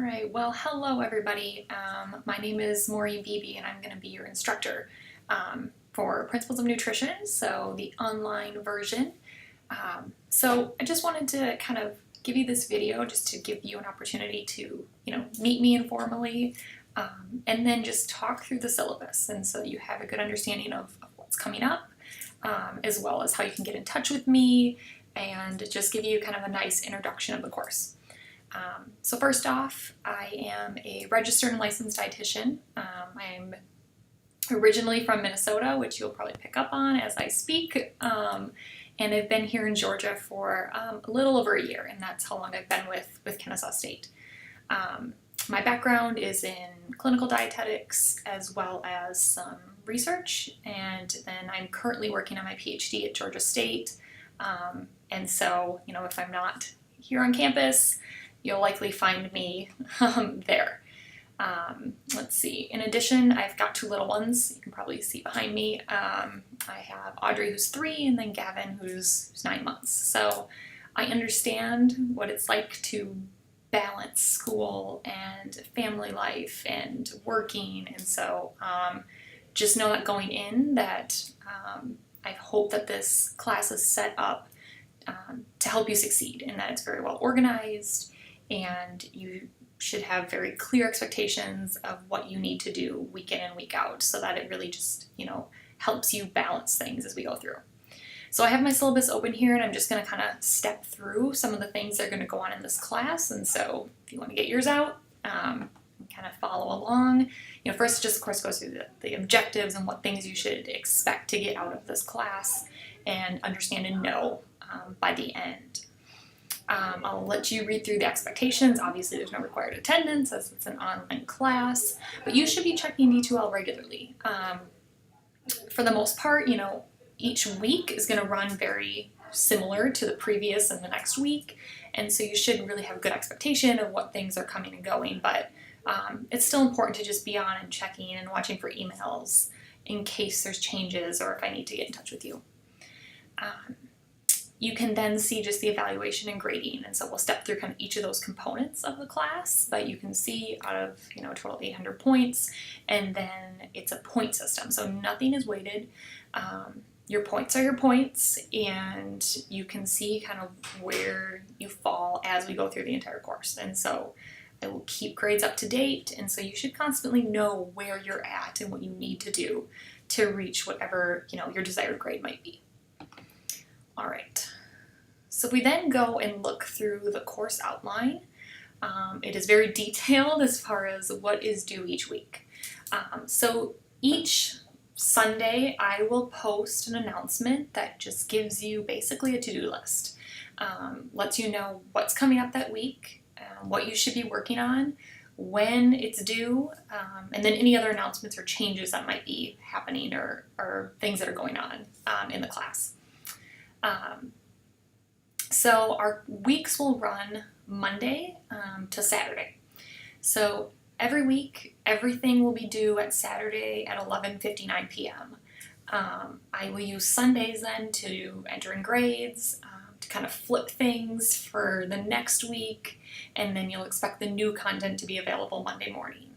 right, well, hello everybody. My name is Maureen Beebe and I'm going to be your instructor for Principles of Nutrition, so the online version. So I just wanted to kind of give you this video just to give you an opportunity to, meet me informally and then just talk through the syllabus. And so you have a good understanding of what's coming up, as well as how you can get in touch with me and just give you kind of a nice introduction of the course. So first off, I am a registered and licensed dietitian. I'm originally from Minnesota, which you'll probably pick up on as I speak, and I've been here in Georgia for a little over a year, and that's how long I've been with Kennesaw State. My background is in clinical dietetics as well as some research, and then I'm currently working on my PhD at Georgia State, and so, if I'm not here on campus, you'll likely find me there. Let's see. In addition, I've got two little ones. You can probably see behind me. I have Audrey, who's 3, and then Gavin, who's 9 months. So I understand what it's like to balance school and family life and working. And so just know that going in that I hope that this class is set up to help you succeed and that it's very well organized, and you should have very clear expectations of what you need to do week in and week out so that it really just, helps you balance things as we go through. So I have my syllabus open here and I'm just going to kind of step through some of the things that are going to go on in this class. And so if you want to get yours out, kind of follow along. First just of course goes through the objectives and what things you should expect to get out of this class and understand and know by the end. I'll let you read through the expectations. Obviously, there's no required attendance as it's an online class, but you should be checking D2L regularly. For the most part, each week is going to run very similar to the previous and the next week, and so you should really have a good expectation of what things are coming and going, but it's still important to just be on and checking and watching for emails in case there's changes or if I need to get in touch with you. You can then see just the evaluation and grading, and so we'll step through kind of each of those components of the class, but you can see out of a total 800 points, and then it's a point system, so nothing is weighted. Your points are your points, and you can see kind of where you fall as we go through the entire course, and so I will keep grades up to date, and so you should constantly know where you're at and what you need to do to reach whatever your desired grade might be. All right, so we then go and look through the course outline. It is very detailed as far as what is due each week. So each Sunday I will post an announcement that just gives you basically a to-do list. Lets you know what's coming up that week, what you should be working on, when it's due, and then any other announcements or changes that might be happening or things that are going on in the class. So our weeks will run Monday to Saturday. So every week, everything will be due at Saturday at 11:59 p.m. I will use Sundays then to enter in grades, to kind of flip things for the next week, and then you'll expect the new content to be available Monday morning.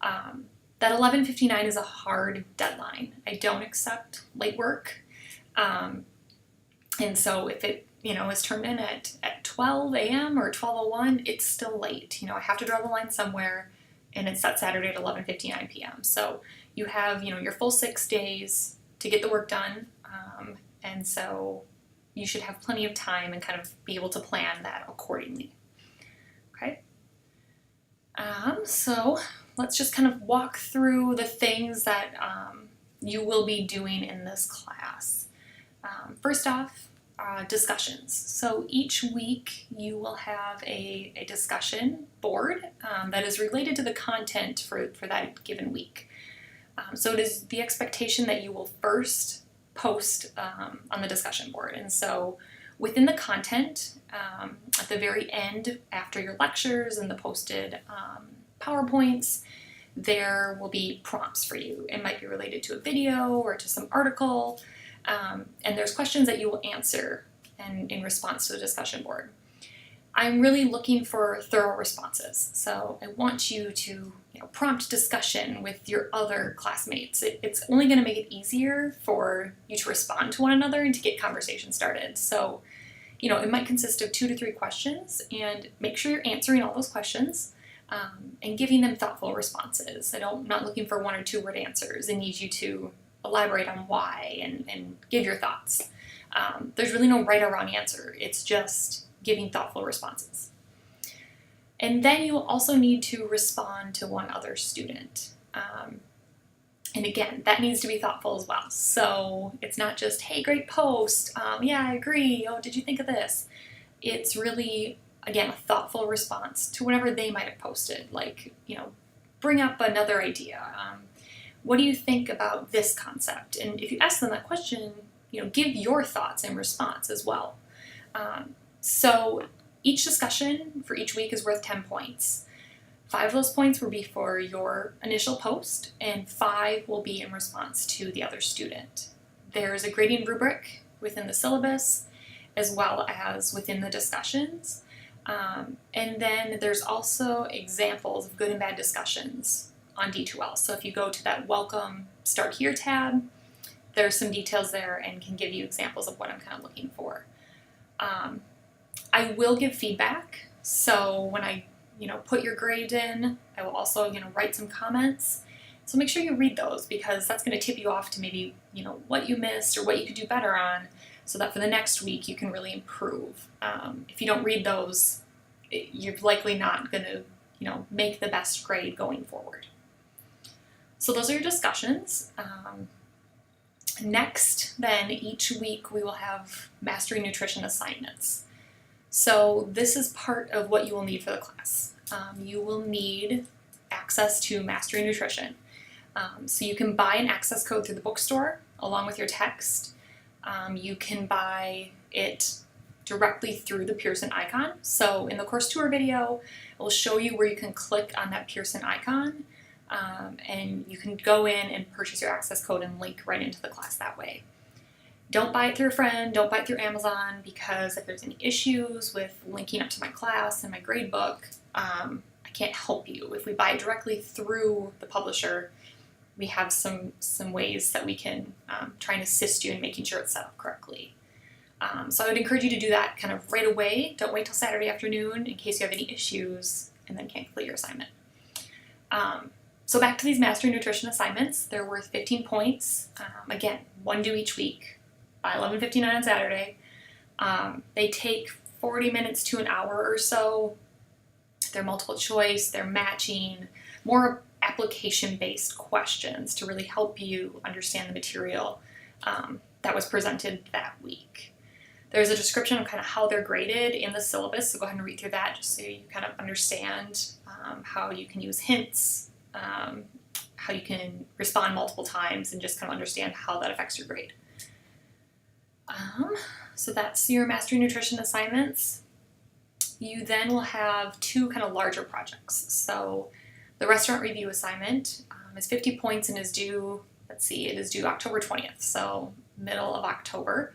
That 11:59 is a hard deadline. I don't accept late work. And so if it, is turned in at 12 a.m. or 12:01, it's still late. I have to draw the line somewhere, and it's that Saturday at 11:59 p.m. So you have, your full 6 days to get the work done. And so you should have plenty of time and kind of be able to plan that accordingly. Okay. So let's just kind of walk through the things that you will be doing in this class. First off, discussions. So each week you will have a discussion board that is related to the content for that given week. So it is the expectation that you will first post on the discussion board. And so within the content, at the very end, after your lectures and the posted PowerPoints, there will be prompts for you. It might be related to a video or to some article. And there's questions that you will answer in response to the discussion board. I'm really looking for thorough responses. So I want you to prompt discussion with your other classmates. It's only going to make it easier for you to respond to one another and to get conversation started. So, it might consist of 2 to 3 questions, and make sure you're answering all those questions and giving them thoughtful responses. I'm not looking for 1 or 2 word answers. I need you to elaborate on why and give your thoughts. There's really no right or wrong answer. It's just giving thoughtful responses. And then you will also need to respond to one other student. And again, that needs to be thoughtful as well. So it's not just, hey, great post. Yeah, I agree. Oh, did you think of this? It's really, again, a thoughtful response to whatever they might have posted. Like, bring up another idea. What do you think about this concept? And if you ask them that question, give your thoughts in response as well. So each discussion for each week is worth 10 points. 5 of those points will be for your initial post, and 5 will be in response to the other student. There's a grading rubric within the syllabus, as well as within the discussions. And then there's also examples of good and bad discussions on D2L. So if you go to that Welcome Start Here tab, there's some details there and can give you examples of what I'm kind of looking for. I will give feedback. So when I put your grade in, I will also, write some comments. So make sure you read those, because that's going to tip you off to maybe, what you missed or what you could do better on, so that for the next week you can really improve. If you don't read those, you're likely not going to, make the best grade going forward. So those are your discussions. Next, then, each week we will have Mastery Nutrition assignments. So this is part of what you will need for the class. You will need access to Mastery Nutrition. So you can buy an access code through the bookstore along with your text. You can buy it directly through the Pearson icon. So in the course tour video, it will show you where you can click on that Pearson icon, and you can go in and purchase your access code and link right into the class that way. Don't buy it through a friend, don't buy it through Amazon, because if there's any issues with linking up to my class and my grade book, I can't help you. If we buy it directly through the publisher, we have some ways that we can try and assist you in making sure it's set up correctly. So I would encourage you to do that kind of right away. Don't wait till Saturday afternoon in case you have any issues and then can't complete your assignment. So back to these Mastery Nutrition assignments. They're worth 15 points. Again, 1 due each week by 11:59 on Saturday. They take 40 minutes to an hour or so. They're multiple choice, they're matching, more application-based questions to really help you understand the material that was presented that week. There's a description of kind of how they're graded in the syllabus, so go ahead and read through that just so you kind of understand how you can use hints, how you can respond multiple times, and just kind of understand how that affects your grade. So that's your Mastery Nutrition assignments. You then will have 2 kind of larger projects. So the restaurant review assignment is 50 points and is due, it is due October 20th, so middle of October.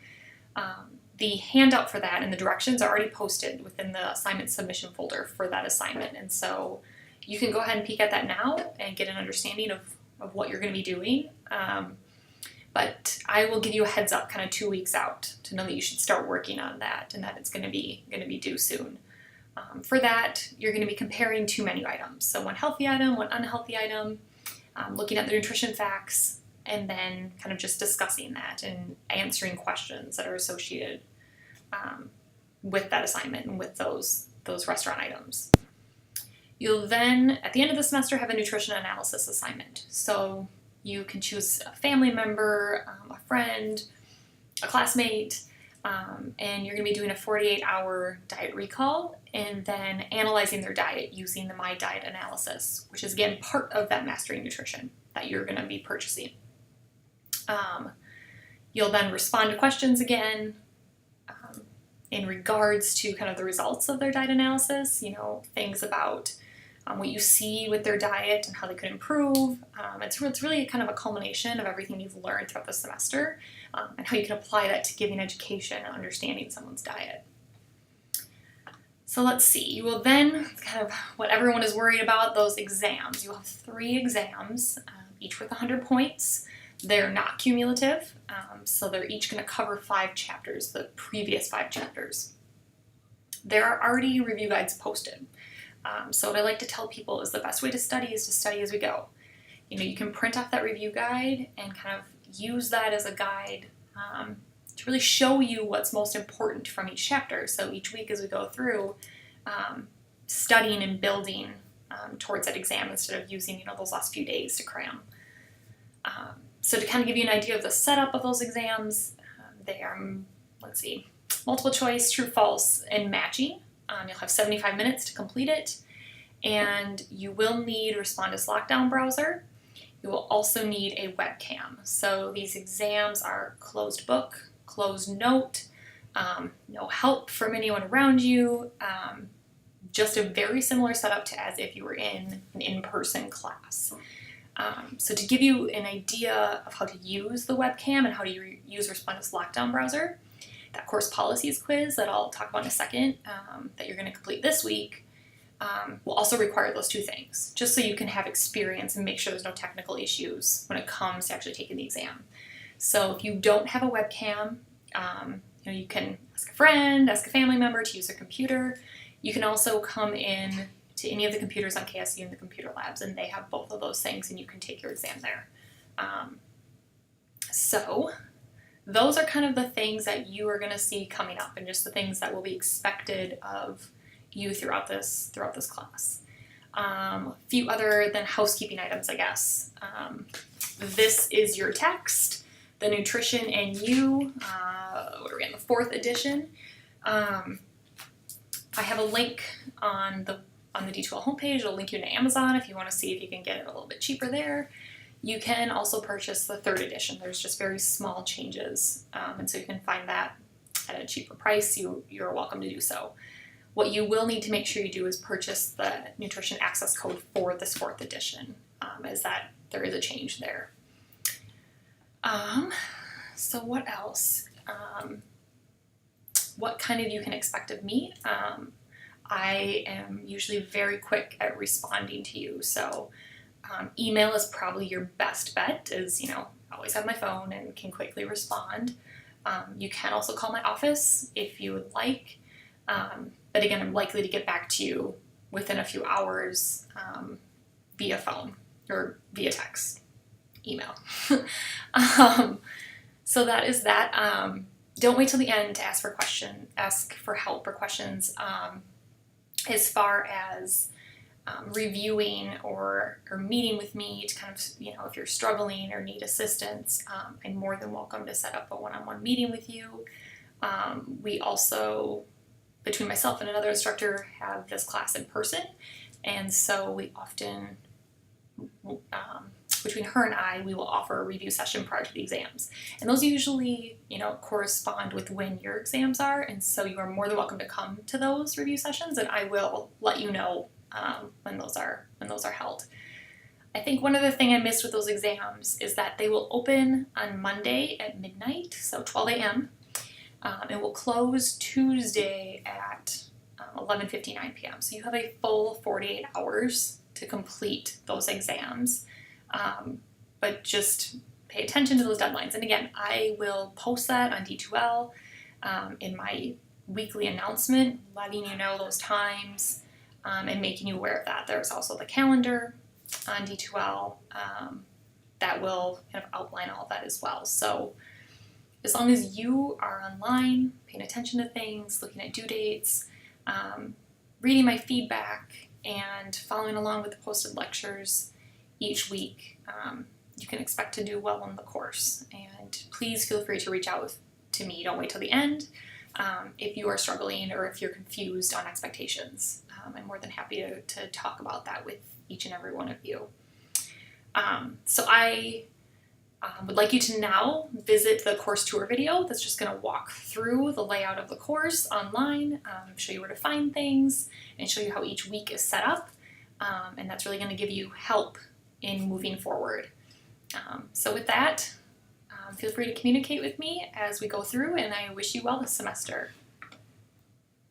The handout for that and the directions are already posted within the assignment submission folder for that assignment. And so you can go ahead and peek at that now and get an understanding of what you're going to be doing. But I will give you a heads up kind of 2 weeks out to know that you should start working on that and that it's going to be due soon. For that, you're going to be comparing 2 menu items. So 1 healthy item, 1 unhealthy item, looking at the nutrition facts, and then kind of just discussing that and answering questions that are associated with that assignment and with those restaurant items. You'll then, at the end of the semester, have a nutrition analysis assignment. So you can choose a family member, a friend, a classmate, and you're going to be doing a 48-hour diet recall and then analyzing their diet using the My Diet analysis, which is, again, part of that Mastery Nutrition that you're going to be purchasing. You'll then respond to questions again in regards to kind of the results of their diet analysis, things about what you see with their diet and how they could improve. It's really kind of a culmination of everything you've learned throughout the semester and how you can apply that to giving education and understanding someone's diet. So let's see, you will then, kind of what everyone is worried about, those exams. You'll have 3 exams, each with 100 points. They're not cumulative, so they're each going to cover 5 chapters, the previous 5 chapters. There are already review guides posted. So what I like to tell people is the best way to study is to study as we go. You know, you can print off that review guide and kind of use that as a guide to really show you what's most important from each chapter. So each week as we go through, studying and building towards that exam instead of using, you know, those last few days to cram. So to kind of give you an idea of the setup of those exams, they are, let's see, multiple choice, true, false, and matching. You'll have 75 minutes to complete it, and you will need Respondus Lockdown Browser. You will also need a webcam. So these exams are closed book, closed note, no help from anyone around you, just a very similar setup to as if you were in an in-person class. So to give you an idea of how to use the webcam and how to use Respondus Lockdown Browser, that course policies quiz that I'll talk about in a second, that you're going to complete this week, will also require those 2 things, just so you can have experience and make sure there's no technical issues when it comes to actually taking the exam. So if you don't have a webcam, you know, you can ask a friend, ask a family member to use their computer. You can also come in to any of the computers on KSU and the computer labs, and they have both of those things, and you can take your exam there. So those are kind of the things that you are going to see coming up, and just the things that will be expected of you throughout this class. A few other than housekeeping items, I guess. This is your text, the Nutrition and You, what are we on, the 4th edition. I have a link on the D2L homepage. It'll link you to Amazon if you want to see if you can get it a little bit cheaper there. You can also purchase the 3rd edition. There's just very small changes, and so you can find that at a cheaper price. You're welcome to do so. What you will need to make sure you do is purchase the Nutrition Access Code for this 4th edition, as that there is a change there. So what else? What kind of you can expect of me? I am usually very quick at responding to you, so email is probably your best bet, as, you know, I always have my phone and can quickly respond. You can also call my office if you would like, but again, I'm likely to get back to you within a few hours via phone or via text, email. So that is that. Don't wait till the end to ask for help or questions. As far as reviewing or meeting with me to kind of, you know, if you're struggling or need assistance, I'm more than welcome to set up a one-on-one meeting with you. We also, between myself and another instructor, have this class in person, and so we often, between her and I, we will offer a review session prior to the exams. And those usually, you know, correspond with when your exams are, and so you are more than welcome to come to those review sessions, and I will let you know when those are held. I think one other thing I missed with those exams is that they will open on Monday at midnight, so 12 a.m., and will close Tuesday at 11:59 p.m. So you have a full 48 hours to complete those exams. But just pay attention to those deadlines. And again, I will post that on D2L in my weekly announcement, letting you know those times and making you aware of that. There's also the calendar on D2L that will kind of outline all of that as well. So as long as you are online, paying attention to things, looking at due dates, reading my feedback, and following along with the posted lectures each week, you can expect to do well on the course. And please feel free to reach out to me. Don't wait till the end if you are struggling or if you're confused on expectations. I'm more than happy to talk about that with each and every one of you. So I would like you to now visit the course tour video that's just going to walk through the layout of the course online, show you where to find things, and show you how each week is set up. And that's really going to give you help in moving forward. So with that, feel free to communicate with me as we go through, and I wish you well this semester.